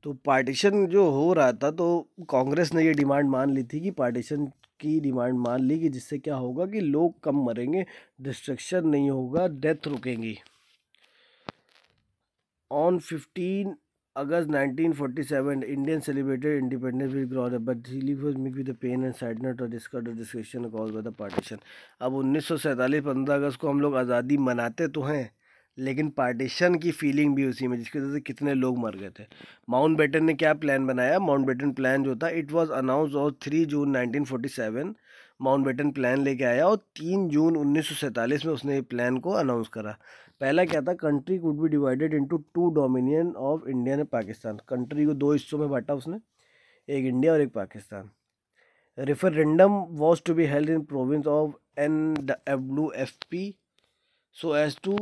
तो पार्टीशन जो हो रहा था, तो कांग्रेस ने ये डिमांड मान ली थी कि पार्टीशन की डिमांड मान ली कि जिससे क्या होगा कि लोग कम मरेंगे, डिस्ट्रक्शन नहीं होगा, डेथ रुकेंगी। On 15 August 1947, Indians celebrated independence with glory, but relief was mixed with the pain and sadness or disgust or discretion caused by the partition. अब 1947 15 अगस्त को हम लोग आज़ादी मनाते तो हैं, लेकिन पार्टीशन की फीलिंग भी उसी में, जिसकी वजह से कितने लोग मर गए थे। माउंट बेटन ने क्या प्लान बनाया? माउंट बेटन प्लान जो था, it was announce on 3 June 1947। Mountbatten plan लेके आया और 3 जून 1947 में उसने ये प्लान को अनाउंस करा। पहला क्या था? Country could be divided into two dominion of India and Pakistan. Country को दो हिस्सों में बांटा उसने, एक इंडिया और एक Pakistan. Referendum was to be held in province of NWFP so as to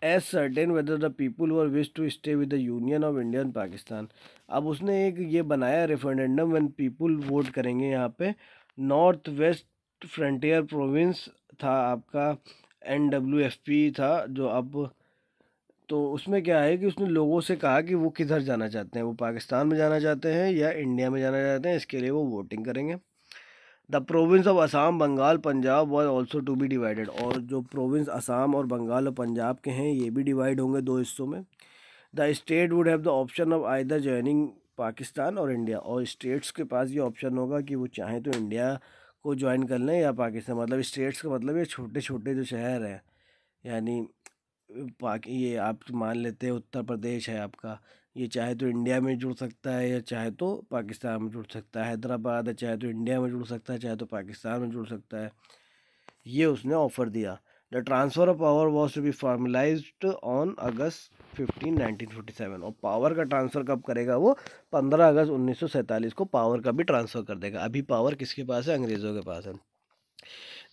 ascertain whether the people were wish to stay with the union of India and Pakistan. अब उसने एक ये बनाया रेफरेंडम, व्हेन पीपुल वोट करेंगे यहाँ पे। North west frontier province था आपका, NWFP था जो अब, तो उसमें क्या है कि उसने लोगों से कहा कि वो किधर जाना चाहते हैं, वो पाकिस्तान में जाना चाहते हैं या इंडिया में जाना चाहते हैं, इसके लिए वो वोटिंग करेंगे। The province of Assam, Bengal, Punjab was also to be divided. और जो प्रोविंस असम और बंगाल और पंजाब के हैं, ये भी डिवाइड होंगे दो हिस्सों में। The state would have the option of either joining Pakistan और इंडिया। और स्टेट्स के पास ये ऑप्शन होगा कि वो चाहें तो इंडिया को ज्वाइन कर लें या पाकिस्तान। मतलब स्टेट्स का मतलब ये छोटे छोटे जो शहर हैं, यानी ये आप मान लेते हैं उत्तर प्रदेश है आपका, ये चाहे तो इंडिया में जुड़ सकता है या चाहे तो पाकिस्तान में जुड़ सकता है। हैदराबाद है, चाहे तो इंडिया में जुड़ सकता है चाहे तो पाकिस्तान में जुड़ सकता है। ये उसने ऑफर दिया। The transfer of power was to be formalised on August 15 1947। और पावर का ट्रांसफ़र कब करेगा वो? 15 अगस्त 1947 को पावर का भी ट्रांसफ़र कर देगा। अभी पावर किसके पास है? अंग्रेज़ों के पास है।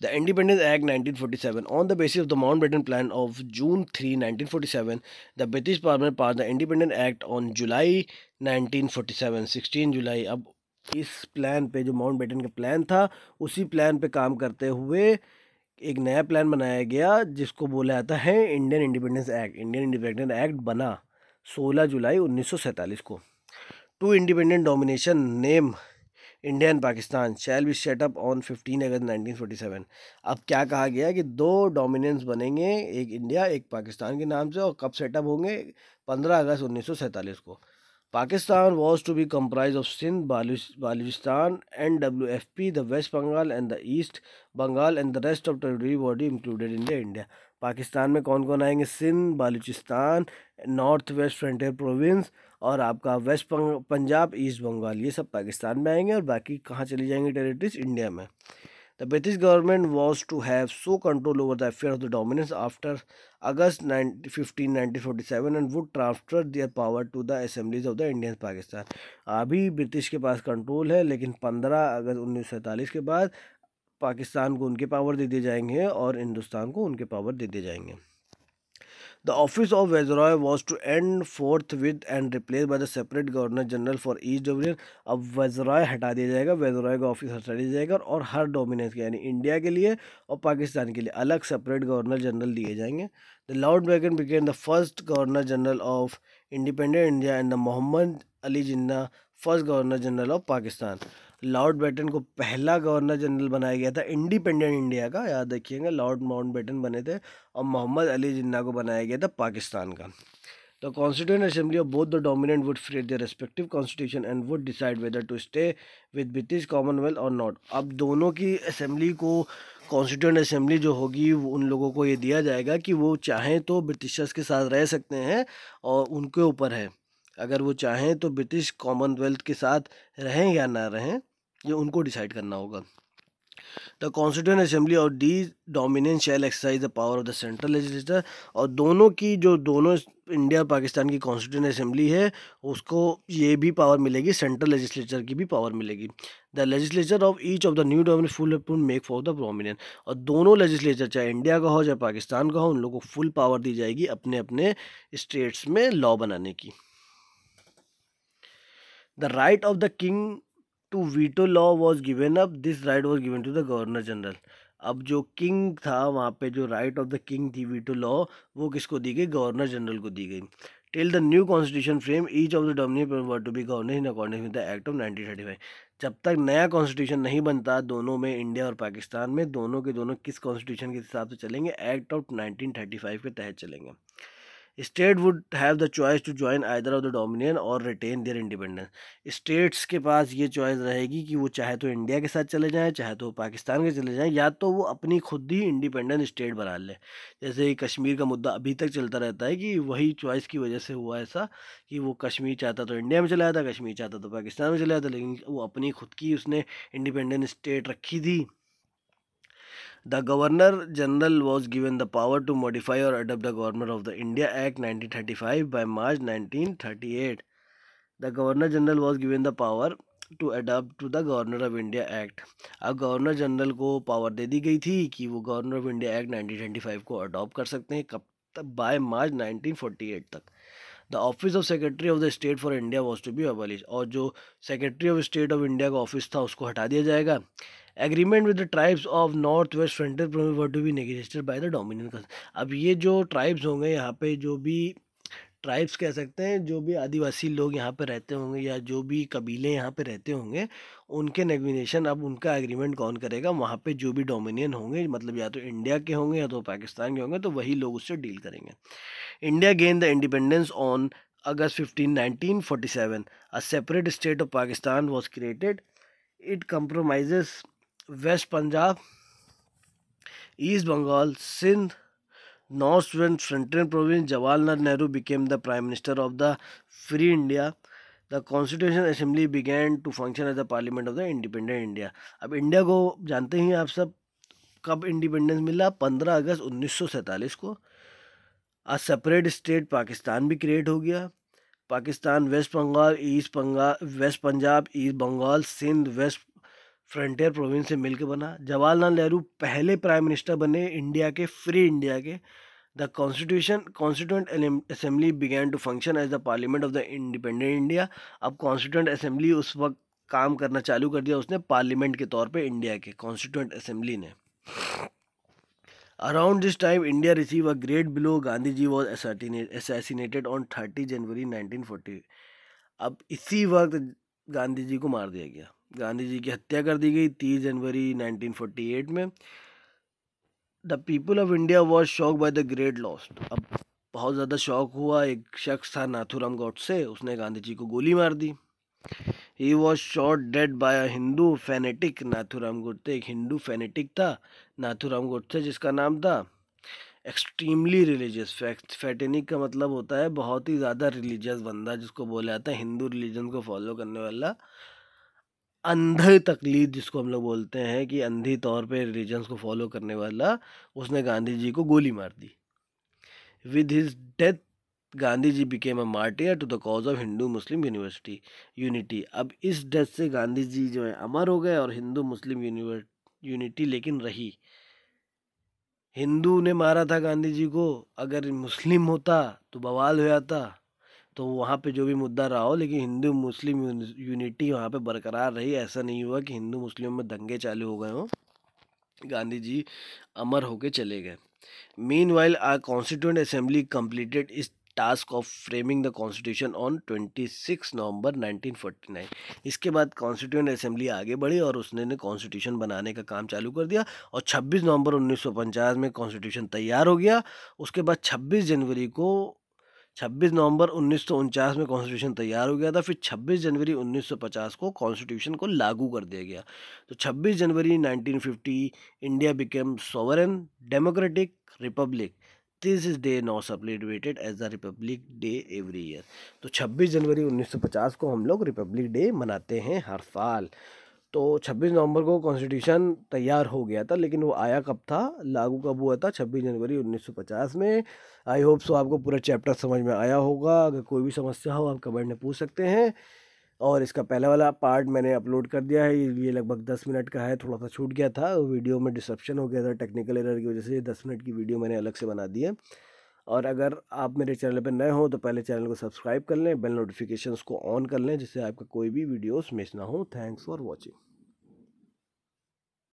The Independence Act 1947. On the basis of the Mountbatten Plan of June 3, 1947, the British Parliament passed the Independence Act on July 1947, 16 जुलाई। अब इस प्लान पे, जो माउंटबेटन का प्लान था, उसी प्लान पे काम करते हुए एक नया प्लान बनाया गया जिसको बोला जाता है Indian independence act. Indian independence act बना 16 जुलाई 1947 को। Two independent domination name India and Pakistan shall be set up on 15 अगस्त 1947। अब क्या कहा गया कि दो डोमिनेंस बनेंगे, एक इंडिया एक पाकिस्तान के नाम से, और कब सेटअप होंगे? 15 अगस्त 1947 को। Pakistan was to be comprised of Sindh, Baluchistan, NWFP, the west Bengal and the east Bengal and the rest of territory body included in the India. Pakistan में कौन कौन आएंगे? Sindh, Baluchistan, north west frontier province और आपका वेस्ट पंजाब, ईस्ट बंगाल, ये सब पाकिस्तान में आएंगे। और बाकी कहाँ चली जाएंगी टेरिटरीज? इंडिया में। The British government was to have so control over the affair of the dominance after August 15 1947 and would transfer their power to the assemblies of the Indian Pakistan. अभी ब्रिटिश के पास कंट्रोल है, लेकिन 15 अगस्त 1947 के बाद पाकिस्तान को उनके power दे दिए जाएंगे और हिंदुस्तान को उनके पावर दे दिए जाएंगे। The office of Viceroy was to end forthwith and replaced by the separate Governor General for each dominion. अब वाइसरॉय हटा दिया जाएगा, वाइसरॉय का ऑफिस हटा दिया जाएगा और हर डोमिनेंस के, यानी इंडिया के लिए और पाकिस्तान के लिए अलग सेपरेट गवर्नर जनरल दिए जाएंगे। The Lord Bacon became the first governor general of independent India and the Mohammad Ali Jinnah first governor general of Pakistan. Lord Batten को पहला गवर्नर जनरल बनाया गया था इंडिपेंडेंट इंडिया का, याद रखिएगा, लॉर्ड माउंट बैटन बने थे। और मोहम्मद अली जिन्ना को बनाया गया था पाकिस्तान का। The constituent assembly of both the dominant would frame their respective constitution and would decide whether to stay with British Commonwealth और नॉट। अब दोनों की असेंबली को, कॉन्स्टिट्यूंट असेंबली जो होगी, उन लोगों को ये दिया जाएगा कि वो चाहें तो ब्रिटिशर्स के साथ रह सकते हैं, और उनके ऊपर है, अगर वो चाहें तो ब्रिटिश कॉमनवेल्थ के साथ रहें या ना रहें, ये उनको डिसाइड करना होगा। द कॉन्स्टिट्यूंट असेंबली और the dominance shall exercise the power of the central legislature. और दोनों की, जो दोनों इंडिया और पाकिस्तान की कॉन्स्टिट्यूंट असेंबली है, उसको ये भी पावर मिलेगी, सेंट्रल लेजिस्लेचर की भी पावर मिलेगी। The legislature of each of the new dominant full make for the prominent. और दोनों लेजिस्लेचर, चाहे इंडिया का हो चाहे पाकिस्तान का हो, उन लोगों को फुल पावर दी जाएगी अपने अपने स्टेट्स में लॉ बनाने की। The right of the king to veto law was given up. This right was given to the governor general. अब जो किंग था वहाँ पे, जो राइट ऑफ द किंग थी वीटो लॉ, वो किसको दी गई? गवर्नर जनरल को दी गई। Till the new constitution frame each of the dominion were to be governed in according with the act of 1935। जब तक नया कॉन्स्टिट्यूशन नहीं बनता दोनों में, इंडिया और पाकिस्तान में, दोनों के दोनों किस कॉन्स्टिट्यूशन के हिसाब से चलेंगे, एक्ट ऑफ 1935 के तहत चलेंगे। State would have the choice to join either of the dominion और रिटेन देयर इंडिपेंडेंस। स्टेट्स के पास ये चॉइस रहेगी कि वो चाहे तो इंडिया के साथ चले जाएं, चाहे तो पाकिस्तान के चले जाएं, या तो वो अपनी खुद ही इंडिपेंडेंट स्टेट बना लें। जैसे कश्मीर का मुद्दा अभी तक चलता रहता है कि वही चॉइस की वजह से हुआ ऐसा कि वो कश्मीर चाहता तो इंडिया में चला जाता, कश्मीर चाहता तो पाकिस्तान में चला जाता, लेकिन वो अपनी खुद की उसने इंडिपेंडेंट स्टेट रखी थी। The Governor General was given the power to modify or adopt the Government of the India Act 1935 by March 1938. The Governor General was given the power to adapt to the Governor of India Act. अब governor general को power दे दी गई थी कि वो governor of India act 1925 को adopt कर सकते हैं। कब तक? बाय मार्च 1948 तक। The office of secretary of the state for India was to be abolish, और जो secretary of state of India का ऑफिस था उसको हटा दिया जाएगा। Agreement with the tribes of north west frontier province were to be negotiated by the dominion. अब ये जो ट्राइब्स होंगे यहाँ पे, जो भी ट्राइब्स कह सकते हैं, जो भी आदिवासी लोग यहाँ पे रहते होंगे या जो भी कबीले यहाँ पे रहते होंगे, उनके नेगोशिएशन, अब उनका एग्रीमेंट कौन करेगा? वहाँ पे जो भी डोमिनियन होंगे, मतलब या तो इंडिया के होंगे या तो पाकिस्तान के होंगे, तो वही लोग उससे डील करेंगे। India gain the independence on August 15, 1947. A separate state of Pakistan was created. It comprises West Punjab, East Bengal, Sindh, North West Frontier Province. Jawaharlal Nehru became the Prime Minister of the Free India. The Constitution Assembly began to function as the Parliament of the Independent India. अब India को जानते ही आप सब, कब independence मिला? 15 अगस्त 1947 को। आज separate state Pakistan भी क्रिएट हो गया। Pakistan west Punjab, west Punjab, east Bengal, Sindh, west frontier province से मिलकर बना। जवाहरलाल नेहरू पहले प्राइम मिनिस्टर बने इंडिया के, फ्री इंडिया के। The constituent assembly began to function as the parliament of the independent India. अब कॉन्स्टिट्यूंट असेंबली उस वक्त काम करना चालू कर दिया उसने पार्लियामेंट के तौर पे, इंडिया के कॉन्स्टिट्यूंट असेंबली ने। Around this time, India received a great blow. Gandhi ji was assassinated on 30 January 1940. अब इसी वक्त गांधी जी को मार दिया गया। गांधी जी की हत्या कर दी गई 30 जनवरी 1948 में। The people of India was shock by the great loss. अब बहुत ज़्यादा शॉक हुआ। एक शख्स था नाथूराम गॉडसे, उसने गांधी जी को गोली मार दी। He was shot dead by a Hindu fanatic. Nathuram Godse एक हिंदू फैनेटिक था, नाथूराम गोडसे जिसका नाम था। एक्सट्रीमली रिलीजियस, फैटेनिक का मतलब होता है बहुत ही ज़्यादा रिलीजियस बंदा, जिसको बोला जाता है हिंदू रिलीजन को फॉलो करने वाला। अंधे तकलीद जिसको हम लोग बोलते हैं कि अंधी तौर पे रिलीजन्स को फॉलो करने वाला, उसने गांधी जी को गोली मार दी। With his death Gandhi ji became a martyr to the cause of Hindu Muslim unity. अब इस डेथ से गांधी जी जो है अमर हो गए और हिंदू मुस्लिम यूनिटी लेकिन रही। हिंदू ने मारा था गांधी जी को, अगर मुस्लिम होता तो बवाल हो जाता। तो वहाँ पे जो भी मुद्दा रहा हो, लेकिन हिंदू मुस्लिम यूनिटी वहाँ पे बरकरार रही। ऐसा नहीं हुआ कि हिंदू मुस्लिम में दंगे चालू हो गए हों। गांधी जी अमर होके चले गए। Meanwhile, our Constituent Assembly completed its task of framing the Constitution on 26 नवंबर 1949। इसके बाद कॉन्स्टिट्यूंट असेंबली आगे बढ़ी और उसने कॉन्स्टिट्यूशन बनाने का काम चालू कर दिया और 26 नवंबर 1950 में कॉन्स्टिट्यूशन तैयार हो गया। उसके बाद 26 नवंबर 1949 में कॉन्स्टिट्यूशन तैयार हो गया था। फिर 26 जनवरी 1950 को कॉन्स्टिट्यूशन को लागू कर दिया गया। तो 26 जनवरी 1950 India became sovereign democratic republic. This is day now celebrated as the Republic Day every year. तो 26 जनवरी 1950 को हम लोग रिपब्लिक डे मनाते हैं हर साल। तो 26 नवंबर को कॉन्स्टिट्यूशन तैयार हो गया था, लेकिन वो आया कब था, लागू कब हुआ था? 26 जनवरी 1950 में। आई होप सो आपको पूरा चैप्टर समझ में आया होगा। अगर कोई भी समस्या हो आप कमेंट में पूछ सकते हैं। और इसका पहला वाला पार्ट मैंने अपलोड कर दिया है, ये लगभग 10 मिनट का है। थोड़ा सा छूट गया था, वीडियो में डिसरप्शन हो गया था टेक्निकल एरर की वजह से। 10 मिनट की वीडियो मैंने अलग से बना दी है। और अगर आप मेरे चैनल पर नए हो तो पहले चैनल को सब्सक्राइब कर लें, बेल नोटिफिकेशंस को ऑन कर लें, जिससे आपका कोई भी वीडियोस मिस ना हो। Thanks for watching.